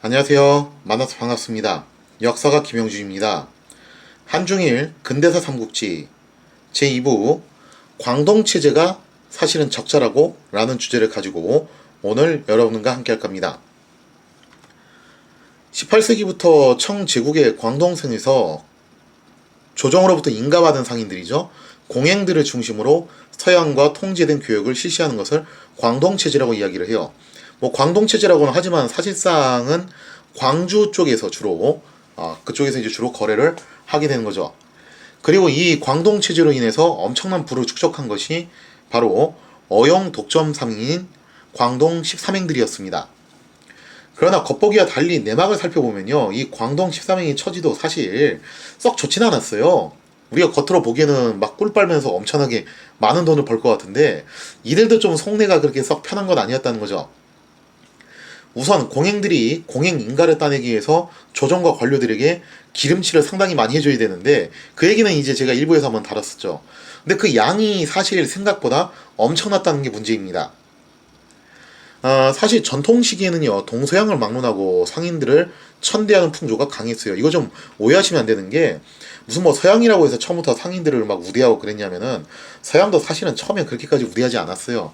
안녕하세요. 만나서 반갑습니다. 역사가 김영준입니다. 한중일 근대사 삼국지 제2부 광동체제가 사실은 적자라고 라는 주제를 가지고 오늘 여러분과 함께 할 겁니다. 18세기부터 청제국의 광동성에서 조정으로부터 인가받은 상인들이죠. 공행들을 중심으로 서양과 통제된 교역을 실시하는 것을 광동체제라고 이야기를 해요. 광동체제라고는 하지만 사실상은 광주 쪽에서 그쪽에서 이제 주로 거래를 하게 되는 거죠. 그리고 이 광동체제로 인해서 엄청난 부를 축적한 것이 바로 어용 독점 상인인 광동 13행들이었습니다. 그러나 겉보기와 달리 내막을 살펴보면요, 이 광동 13행의 처지도 사실 썩 좋진 않았어요. 우리가 겉으로 보기에는 막 꿀 빨면서 엄청나게 많은 돈을 벌 것 같은데 이들도 좀 속내가 그렇게 썩 편한 건 아니었다는 거죠. 우선 공행들이 공행 인가를 따내기 위해서 조정과 관료들에게 기름칠을 상당히 많이 해줘야 되는데 그 얘기는 이제 제가 일부에서 한번 다뤘었죠. 근데 그 양이 사실 생각보다 엄청났다는 게 문제입니다. 사실 전통 시기에는요, 동서양을 막론하고 상인들을 천대하는 풍조가 강했어요. 이거 좀 오해하시면 안 되는 게, 무슨 서양이라고 해서 처음부터 상인들을 막 우대하고 그랬냐면은, 서양도 사실은 처음에 그렇게까지 우대하지 않았어요.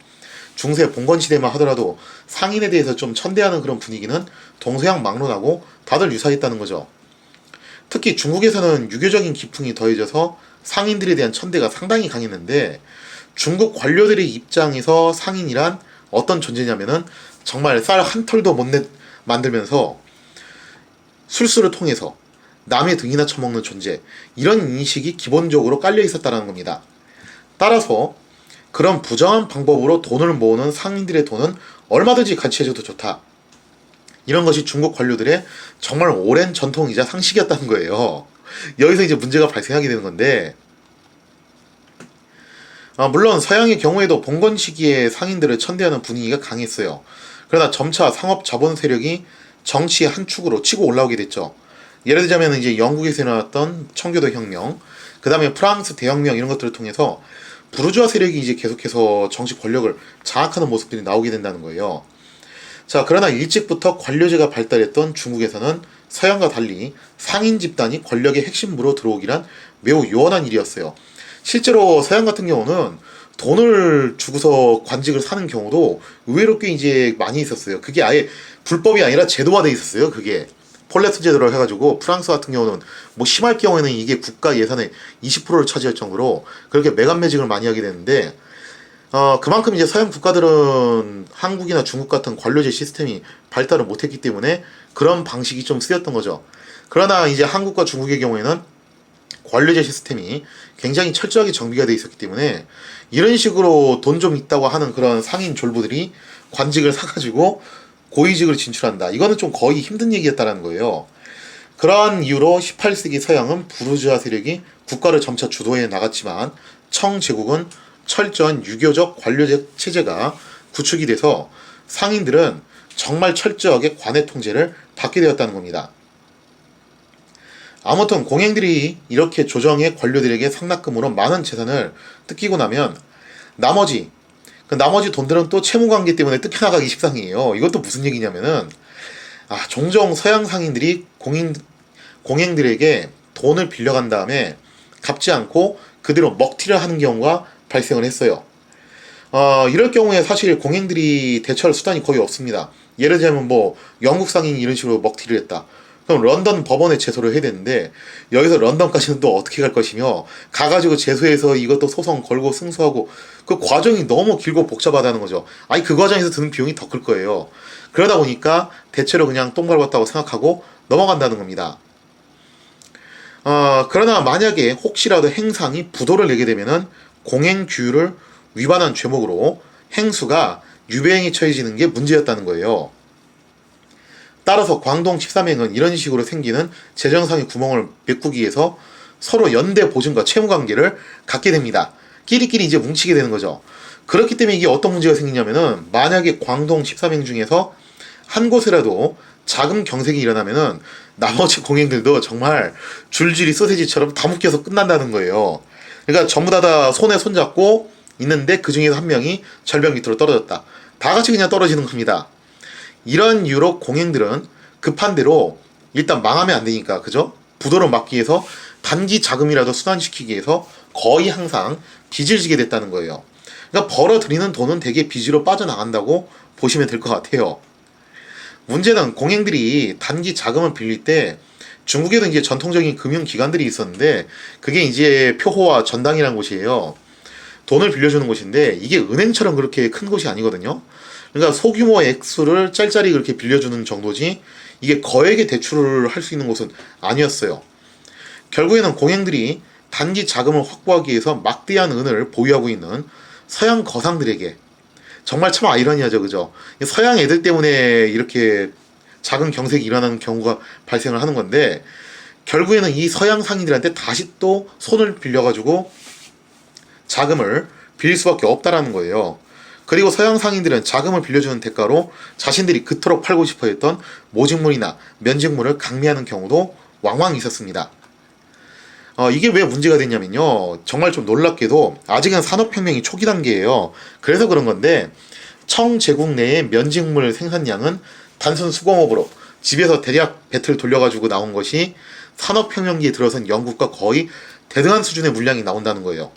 중세 봉건 시대만 하더라도 상인에 대해서 좀 천대하는 그런 분위기는 동서양 막론하고 다들 유사했다는 거죠. 특히 중국에서는 유교적인 기풍이 더해져서 상인들에 대한 천대가 상당히 강했는데, 중국 관료들의 입장에서 상인이란 어떤 존재냐면은 정말 쌀 한 털도 못 만들면서 술수를 통해서 남의 등이나 처먹는 존재, 이런 인식이 기본적으로 깔려 있었다는 겁니다. 따라서 그런 부정한 방법으로 돈을 모으는 상인들의 돈은 얼마든지 가치해줘도 좋다, 이런 것이 중국 관료들의 정말 오랜 전통이자 상식이었다는 거예요. 여기서 이제 문제가 발생하게 되는 건데, 물론 서양의 경우에도 봉건 시기에 상인들을 천대하는 분위기가 강했어요. 그러나 점차 상업 자본 세력이 정치의 한 축으로 치고 올라오게 됐죠. 예를 들자면 이제 영국에서 일어났던 청교도 혁명, 그 다음에 프랑스 대혁명, 이런 것들을 통해서 부르주아 세력이 이제 계속해서 정치 권력을 장악하는 모습들이 나오게 된다는 거예요. 자, 그러나 일찍부터 관료제가 발달했던 중국에서는 서양과 달리 상인 집단이 권력의 핵심부로 들어오기란 매우 요원한 일이었어요. 실제로 서양 같은 경우는 돈을 주고서 관직을 사는 경우도 의외로 꽤 이제 많이 있었어요. 그게 아예 불법이 아니라 제도화돼 있었어요. 그게 폴레스 제도로 해가지고, 프랑스 같은 경우는 심할 경우에는 이게 국가 예산의 20%를 차지할 정도로 그렇게 매간매직을 많이 하게 되는데, 그만큼 이제 서양 국가들은 한국이나 중국 같은 관료제 시스템이 발달을 못했기 때문에 그런 방식이 좀 쓰였던 거죠. 그러나 이제 한국과 중국의 경우에는 관료제 시스템이 굉장히 철저하게 정비가 되어 있었기 때문에 이런 식으로 돈 좀 있다고 하는 그런 상인 졸부들이 관직을 사가지고 고위직을 진출한다, 이거는 좀 거의 힘든 얘기였다는 거예요. 그러한 이유로 18세기 서양은 부르주아 세력이 국가를 점차 주도해 나갔지만 청제국은 철저한 유교적 관료제 체제가 구축이 돼서 상인들은 정말 철저하게 관의 통제를 받게 되었다는 겁니다. 아무튼 공행들이 이렇게 조정의 관료들에게 상납금으로 많은 재산을 뜯기고 나면 나머지 돈들은 또 채무관계 때문에 뜯겨나가기 십상이에요. 이것도 무슨 얘기냐면은, 종종 서양 상인들이 공행들에게 돈을 빌려간 다음에 갚지 않고 그대로 먹튀를 하는 경우가 발생을 했어요. 이럴 경우에 사실 공행들이 대처할 수단이 거의 없습니다. 예를 들자면 영국 상인이 이런 식으로 먹튀를 했다, 그럼 런던 법원에 제소를 해야 되는데, 여기서 런던까지는 또 어떻게 갈 것이며, 가가지고 제소해서 이것도 소송 걸고 승소하고, 그 과정이 너무 길고 복잡하다는 거죠. 그 과정에서 드는 비용이 더 클 거예요. 그러다 보니까 대체로 그냥 똥 밟았다고 생각하고 넘어간다는 겁니다. 그러나 만약에 혹시라도 행상이 부도를 내게 되면은 공행규율을 위반한 죄목으로 행수가 유배행에 처해지는 게 문제였다는 거예요. 따라서 광동 13행은 이런 식으로 생기는 재정상의 구멍을 메꾸기 위해서 서로 연대 보증과 채무관계를 갖게 됩니다. 끼리끼리 이제 뭉치게 되는 거죠. 그렇기 때문에 이게 어떤 문제가 생기냐면은, 만약에 광동 13행 중에서 한 곳이라도 자금 경색이 일어나면은 나머지 공행들도 정말 줄줄이 소세지처럼 다 묶여서 끝난다는 거예요. 그러니까 전부 다 손에 손잡고 있는데 그 중에서 한 명이 절벽 밑으로 떨어졌다, 다 같이 그냥 떨어지는 겁니다. 이런 이유로 공행들은 급한 대로 일단 망하면 안 되니까, 그죠? 부도를 막기 위해서 단기 자금이라도 순환시키기 위해서 거의 항상 빚을 지게 됐다는 거예요. 그러니까 벌어들이는 돈은 대개 빚으로 빠져나간다고 보시면 될 것 같아요. 문제는 공행들이 단기 자금을 빌릴 때 중국에도 이제 전통적인 금융기관들이 있었는데 그게 이제 표호와 전당이라는 곳이에요. 돈을 빌려주는 곳인데 이게 은행처럼 그렇게 큰 곳이 아니거든요. 그러니까 소규모 액수를 짤짤이 그렇게 빌려주는 정도지 이게 거액의 대출을 할 수 있는 곳은 아니었어요. 결국에는 공행들이 단기 자금을 확보하기 위해서 막대한 은을 보유하고 있는 서양 거상들에게 정말 참 아이러니하죠, 그죠? 서양 애들 때문에 이렇게 작은 경색이 일어나는 경우가 발생을 하는 건데 결국에는 이 서양 상인들한테 다시 또 손을 빌려가지고 자금을 빌릴 수밖에 없다라는 거예요. 그리고 서양 상인들은 자금을 빌려주는 대가로 자신들이 그토록 팔고 싶어 했던 모직물이나 면직물을 강매하는 경우도 왕왕 있었습니다. 이게 왜 문제가 됐냐면요. 정말 좀 놀랍게도 아직은 산업혁명이 초기 단계예요. 그래서 그런 건데 청제국 내의 면직물 생산량은 단순 수공업으로 집에서 대략 배틀 돌려가지고 나온 것이 산업혁명기에 들어선 영국과 거의 대등한 수준의 물량이 나온다는 거예요.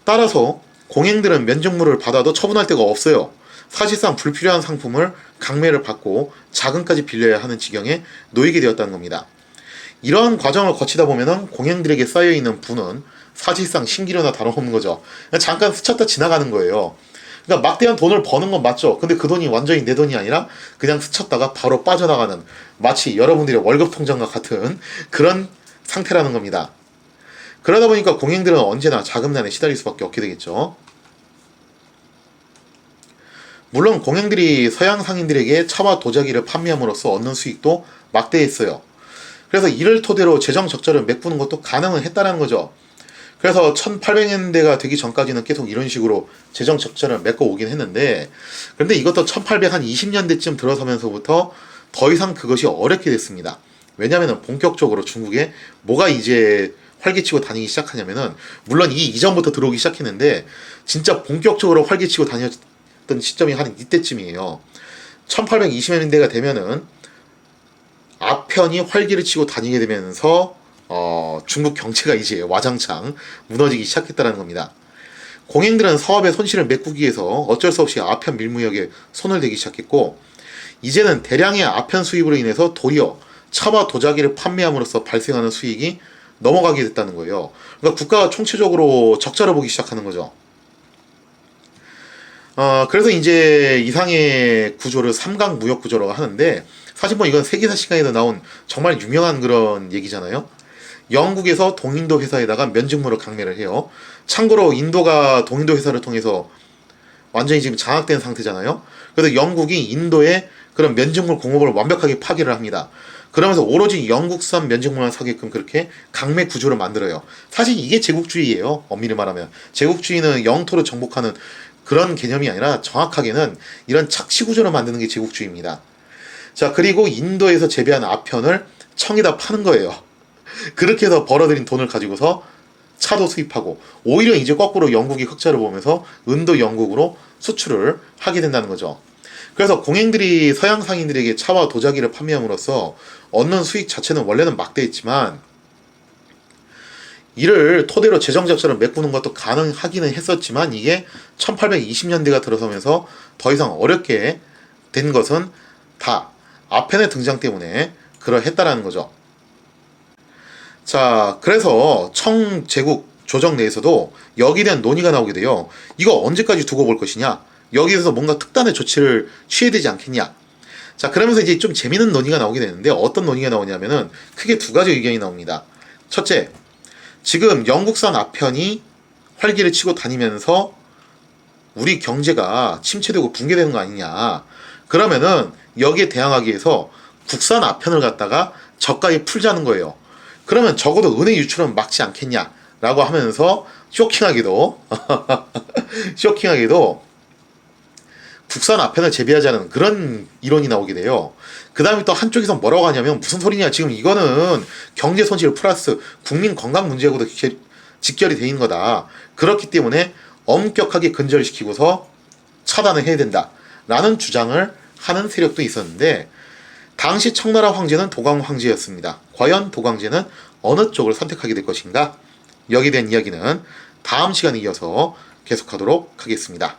따라서 공행들은 면적물을 받아도 처분할 데가 없어요. 사실상 불필요한 상품을 강매를 받고 자금까지 빌려야 하는 지경에 놓이게 되었다는 겁니다. 이러한 과정을 거치다 보면은 공행들에게 쌓여있는 부는 사실상 신기루나 다름없는 거죠. 잠깐 스쳤다 지나가는 거예요. 그러니까 막대한 돈을 버는 건 맞죠. 근데 그 돈이 완전히 내 돈이 아니라 그냥 스쳤다가 바로 빠져나가는 마치 여러분들의 월급 통장과 같은 그런 상태라는 겁니다. 그러다 보니까 공행들은 언제나 자금난에 시달릴 수밖에 없게 되겠죠. 물론 공행들이 서양 상인들에게 차와 도자기를 판매함으로써 얻는 수익도 막대했어요. 그래서 이를 토대로 재정 적자를 메꾸는 것도 가능은 했다는 거죠. 그래서 1800년대가 되기 전까지는 계속 이런 식으로 재정 적자를 메꿔 오긴 했는데 그런데 이것도 1820년대쯤 들어서면서부터 더 이상 그것이 어렵게 됐습니다. 왜냐하면 본격적으로 중국에 뭐가 이제 활개치고 다니기 시작하냐면은 물론 이 이전부터 들어오기 시작했는데 진짜 본격적으로 활개치고 다녔던 시점이 한 이때쯤이에요. 1820년대가 되면은 아편이 활기를 치고 다니게 되면서 중국 경제가 이제 와장창 무너지기 시작했다는 겁니다. 공행들은 사업의 손실을 메꾸기 위해서 어쩔 수 없이 아편 밀무역에 손을 대기 시작했고 이제는 대량의 아편 수입으로 인해서 도리어 차와 도자기를 판매함으로써 발생하는 수익이 넘어가게 됐다는 거예요. 그러니까 국가가 총체적으로 적자를 보기 시작하는 거죠. 그래서 이제 이상의 구조를 삼각 무역 구조라고 하는데 사실 뭐 이건 세계사 시간에도 나온 정말 유명한 그런 얘기잖아요. 영국에서 동인도 회사에다가 면직물을 강매를 해요. 참고로 인도가 동인도 회사를 통해서 완전히 지금 장악된 상태잖아요. 그래서 영국이 인도에 그런 면직물 공업을 완벽하게 파괴를 합니다. 그러면서 오로지 영국산 면직물만 사게끔 그렇게 강매 구조를 만들어요. 사실 이게 제국주의예요. 엄밀히 말하면 제국주의는 영토를 정복하는 그런 개념이 아니라 정확하게는 이런 착시 구조를 만드는 게 제국주의입니다. 자, 그리고 인도에서 재배한 아편을 청에다 파는 거예요. 그렇게 해서 벌어들인 돈을 가지고서 차도 수입하고 오히려 이제 거꾸로 영국이 흑자를 보면서 은도 영국으로 수출을 하게 된다는 거죠. 그래서 공행들이 서양 상인들에게 차와 도자기를 판매함으로써 얻는 수익 자체는 원래는 막대했지만 이를 토대로 재정 적자를 메꾸는 것도 가능하기는 했었지만 이게 1820년대가 들어서면서 더 이상 어렵게 된 것은 다 아편의 등장 때문에 그러했다라는 거죠. 자, 그래서 청제국 조정 내에서도 여기에 대한 논의가 나오게 돼요. 이거 언제까지 두고 볼 것이냐? 여기에서 뭔가 특단의 조치를 취해야 되지 않겠냐? 자, 그러면서 이제 좀 재미있는 논의가 나오게 되는데 어떤 논의가 나오냐면은 크게 두 가지 의견이 나옵니다. 첫째, 지금 영국산 아편이 활기를 치고 다니면서 우리 경제가 침체되고 붕괴되는 거 아니냐? 그러면은 여기에 대항하기 위해서 국산 아편을 갖다가 저가에 풀자는 거예요. 그러면 적어도 은행 유출은 막지 않겠냐라고 하면서 쇼킹하게도 쇼킹하게도 국산 아편을 재배하자는 그런 이론이 나오게 돼요. 그 다음에 또 한쪽에서 뭐라고 하냐면 무슨 소리냐, 지금 이거는 경제 손실 플러스 국민 건강 문제하고도 직결이 돼 있는 거다. 그렇기 때문에 엄격하게 근절시키고서 차단을 해야 된다 라는 주장을 하는 세력도 있었는데 당시 청나라 황제는 도강 황제였습니다. 과연 도강제는 어느 쪽을 선택하게 될 것인가? 여기에 대한 이야기는 다음 시간에 이어서 계속하도록 하겠습니다.